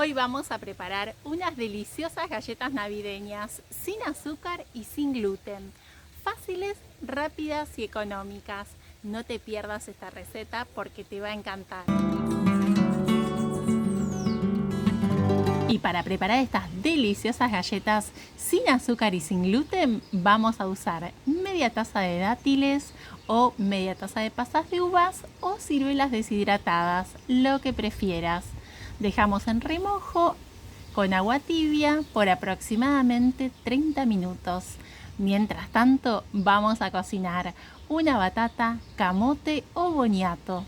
Hoy vamos a preparar unas deliciosas galletas navideñas sin azúcar y sin gluten. Fáciles, rápidas y económicas. No te pierdas esta receta porque te va a encantar. Y para preparar estas deliciosas galletas sin azúcar y sin gluten, vamos a usar media taza de dátiles o media taza de pasas de uvas o ciruelas deshidratadas, lo que prefieras. Dejamos en remojo con agua tibia por aproximadamente 30 minutos. Mientras tanto, vamos a cocinar una batata, camote o boniato.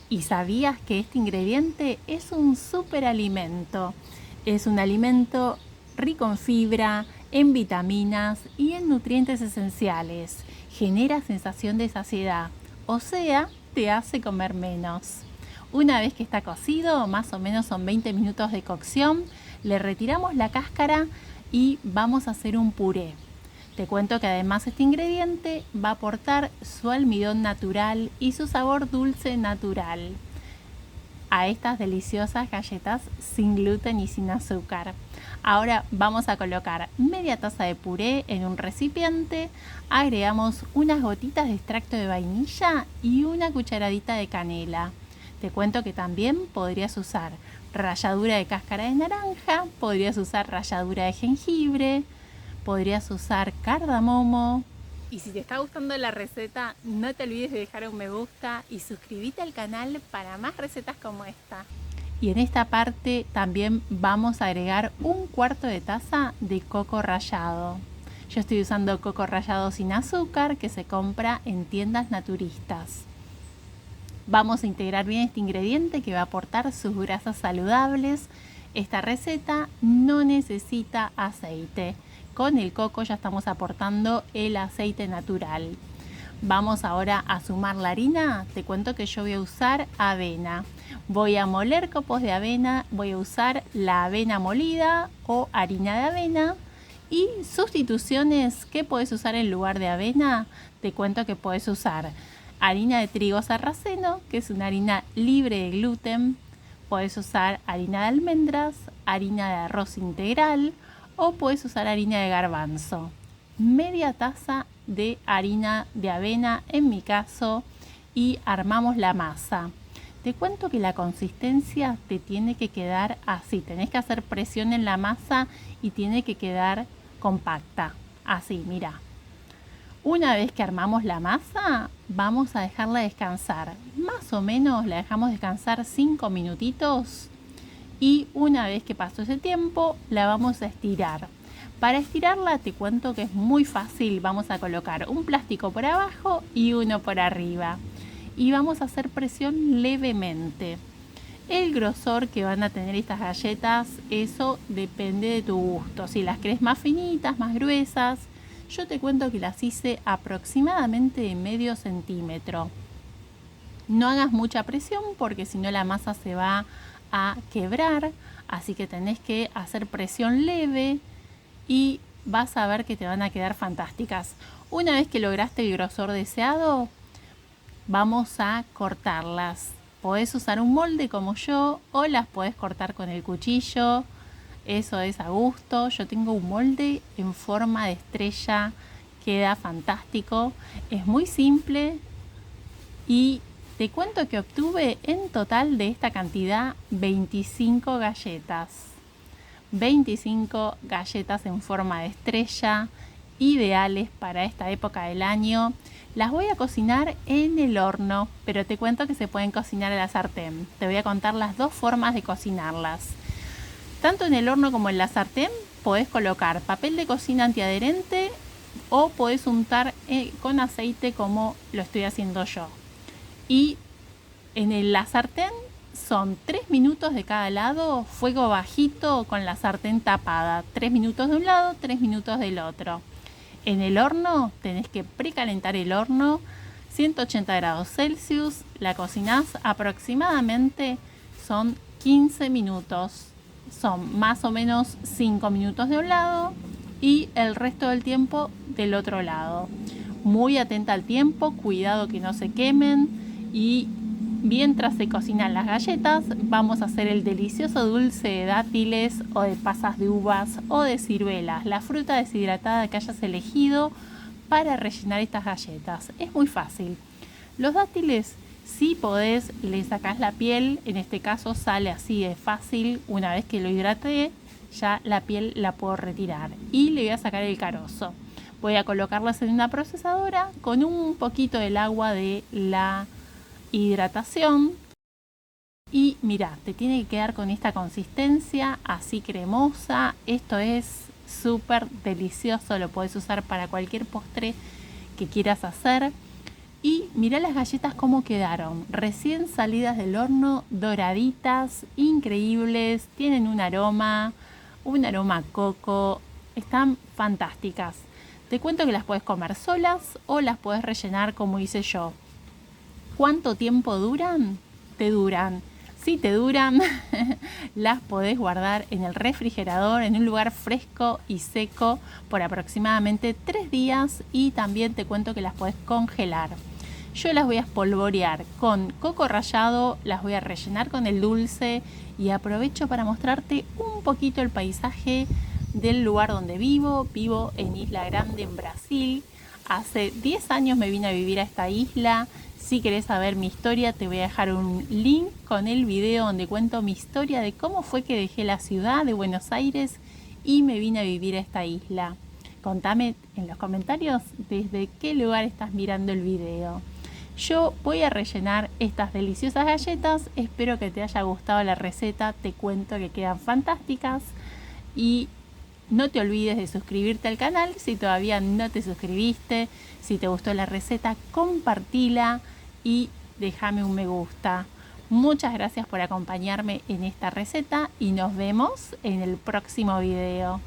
¿Y sabías que este ingrediente es un superalimento? Es un alimento rico en fibra, en vitaminas y en nutrientes esenciales. Genera sensación de saciedad, o sea, te hace comer menos. Una vez que está cocido, más o menos son 20 minutos de cocción, le retiramos la cáscara y vamos a hacer un puré. Te cuento que además este ingrediente va a aportar su almidón natural y su sabor dulce natural a estas deliciosas galletas sin gluten y sin azúcar. Ahora vamos a colocar media taza de puré en un recipiente, agregamos unas gotitas de extracto de vainilla y una cucharadita de canela. Te cuento que también podrías usar ralladura de cáscara de naranja, podrías usar ralladura de jengibre, podrías usar cardamomo. Y si te está gustando la receta, no te olvides de dejar un me gusta y suscríbete al canal para más recetas como esta. Y en esta parte también vamos a agregar un cuarto de taza de coco rallado. Yo estoy usando coco rallado sin azúcar que se compra en tiendas naturistas. Vamos a integrar bien este ingrediente que va a aportar sus grasas saludables. Esta receta no necesita aceite. Con el coco ya estamos aportando el aceite natural. Vamos ahora a sumar la harina. Te cuento que yo voy a usar avena. Voy a moler copos de avena. Voy a usar la avena molida o harina de avena. Y sustituciones que puedes usar en lugar de avena. Te cuento que puedes usar harina de trigo sarraceno, que es una harina libre de gluten. Puedes usar harina de almendras, harina de arroz integral o puedes usar harina de garbanzo. Media taza de harina de avena en mi caso y armamos la masa. Te cuento que la consistencia te tiene que quedar así. Tenés que hacer presión en la masa y tiene que quedar compacta. Así, mira. Una vez que armamos la masa, vamos a dejarla descansar. Más o menos la dejamos descansar 5 minutitos y una vez que pasó ese tiempo, la vamos a estirar. Para estirarla te cuento que es muy fácil. Vamos a colocar un plástico por abajo y uno por arriba. Y vamos a hacer presión levemente. El grosor que van a tener estas galletas, eso depende de tu gusto. Si las querés más finitas, más gruesas. Yo te cuento que las hice aproximadamente de medio centímetro. No hagas mucha presión porque si no la masa se va a quebrar, así que tenés que hacer presión leve y vas a ver que te van a quedar fantásticas. Una vez que lograste el grosor deseado, vamos a cortarlas. Podés usar un molde como yo o las podés cortar con el cuchillo. Eso es a gusto. Yo tengo un molde en forma de estrella, queda fantástico. Es muy simple y te cuento que obtuve en total de esta cantidad 25 galletas. 25 galletas en forma de estrella, ideales para esta época del año. Las voy a cocinar en el horno, pero te cuento que se pueden cocinar en la sartén. Te voy a contar las dos formas de cocinarlas. Tanto en el horno como en la sartén podés colocar papel de cocina antiadherente o podés untar con aceite como lo estoy haciendo yo. Y en la sartén son 3 minutos de cada lado, fuego bajito con la sartén tapada. 3 minutos de un lado, 3 minutos del otro. En el horno tenés que precalentar el horno, 180 grados Celsius. La cocinás aproximadamente, son 15 minutos. Son más o menos 5 minutos de un lado y el resto del tiempo del otro lado. Muy atenta al tiempo, cuidado que no se quemen y Mientras se cocinan las galletas, vamos a hacer el delicioso dulce de dátiles o de pasas de uvas o de ciruelas, la fruta deshidratada que hayas elegido para rellenar estas galletas. Es muy fácil. Los dátiles, si podés, le sacás la piel, en este caso sale así de fácil. Una vez que lo hidraté, ya la piel la puedo retirar y le voy a sacar el carozo. Voy a colocarlas en una procesadora con un poquito del agua de la hidratación y mira, te tiene que quedar con esta consistencia así cremosa. Esto es súper delicioso, lo puedes usar para cualquier postre que quieras hacer. Y mirá las galletas cómo quedaron, recién salidas del horno, doraditas, increíbles, tienen un aroma a coco, están fantásticas. Te cuento que las puedes comer solas o las puedes rellenar como hice yo. ¿Cuánto tiempo duran? Te duran. Si te duran, las podés guardar en el refrigerador, en un lugar fresco y seco por aproximadamente 3 días y también te cuento que las podés congelar. Yo las voy a espolvorear con coco rallado, las voy a rellenar con el dulce y aprovecho para mostrarte un poquito el paisaje del lugar donde vivo. Vivo en Isla Grande, en Brasil. Hace 10 años me vine a vivir a esta isla. Si querés saber mi historia, te voy a dejar un link con el video donde cuento mi historia de cómo fue que dejé la ciudad de Buenos Aires y me vine a vivir a esta isla. Contame en los comentarios desde qué lugar estás mirando el video. Yo voy a rellenar estas deliciosas galletas. Espero que te haya gustado la receta. Te cuento que quedan fantásticas. Y no te olvides de suscribirte al canal si todavía no te suscribiste. Si te gustó la receta, compartila y déjame un me gusta. Muchas gracias por acompañarme en esta receta y nos vemos en el próximo video.